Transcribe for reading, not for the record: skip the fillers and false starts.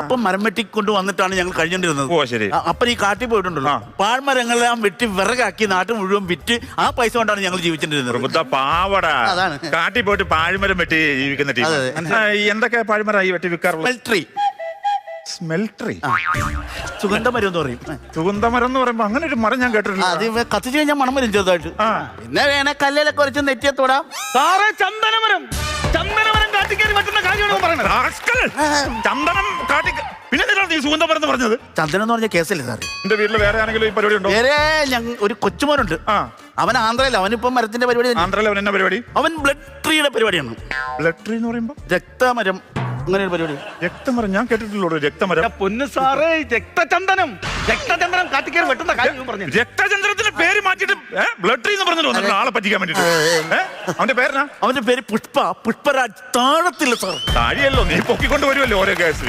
അപ്പൊ മരം വെട്ടിക്കൊണ്ട് വന്നിട്ടാണ് ഞങ്ങൾ കഴിഞ്ഞോണ്ടിരുന്നത്. ഓ ശരി. അപ്പൊ ഈ കാട്ടിൽ പോയിട്ടുണ്ടല്ലോ, പാഴ്മരങ്ങളെല്ലാം വെട്ടി വിറകാക്കി നാട്ടിൽ മുഴുവൻ വിറ്റ് ആ പൈസ കൊണ്ടാണ് ഞങ്ങൾ ജീവിച്ചിട്ടിരുന്നത്. പാവടാ, അതാണ് കാട്ടിൽ പോയിട്ട് പാഴ്മരം വെട്ടി ജീവിക്കുന്ന ടീം. എന്തൊക്കെ പാഴ്മരം ഈ വെട്ടി വിൽക്കാറുള്ളത്? സ്മെൽട്രി, സുഗന്ധമരം എന്ന് പറയും. സുഗന്ധമരം എന്ന് പറയുമ്പോ അങ്ങനെ ഒരു മരം ഞാൻ കേട്ടിട്ടില്ല. അത് കത്തിച്ച് കഴിഞ്ഞാൽ മണം വരും ചെറുതായിട്ട്. പിന്നെ വേണേ കല്ലിലൊക്കെ കുറച്ച് നെറ്റിയെ തൊടാം. ചന്ദനമരം, ചന്ദനമരം കാട്ടിക്കറി പറ്റുന്ന കാര്യമാണ് പറയുന്നത്. ചന്ദനം കാട്ടി പിന്നെ നീ സുഗന്ധമരം എന്ന് പറഞ്ഞത്? ചന്ദനം എന്ന് പറഞ്ഞ കേസല്ലേ സാർ? എന്റെ വീട്ടിൽ വേറെ ആണെങ്കിലും ഈ പരിപാടി ഉണ്ടോ? വേറെ ഒരു കൊച്ചുമോനുണ്ട്. അവൻ ആന്ധ്രയില്ല. അവനിപ്പം മരത്തിന്റെ പരിപാടി. ആന്ധ്രയിൽ അവൻ എന്നാ പരിപാടി? അവൻ ബ്ലഡ് ട്രീയുടെ പരിപാടിയാണ്. ബ്ലഡ് ട്രീ എന്ന് പറയുമ്പോ രക്തമരം, അങ്ങനെ ഒരു പരിപാടി. രക്തമരം ഞാൻ കേട്ടിട്ടുള്ളൂ. രക്തമരം. പൊന്നു സാറേ, രക്തചന്ദനം, രക്തചന്ദനം കാട്ടിക്കറി വെട്ടുന്ന കാര്യം പറഞ്ഞു. രക്തചന്ദ്രത്തിന്റെ പേര് മാറ്റിട്ട് ബ്ലഡ് ട്രീ എന്ന് പറഞ്ഞല്ലോ ആളെ പറ്റിക്കാൻ വേണ്ടിട്ട്. അവന്റെ പേരെന്നാ? അവന്റെ പേര് പുഷ്പരാജ്. താഴത്തില്ല സാർ. താഴെയല്ലോ, നീ പൊക്കിക്കൊണ്ട് വരുമല്ലോ ഓരോ കേസ്.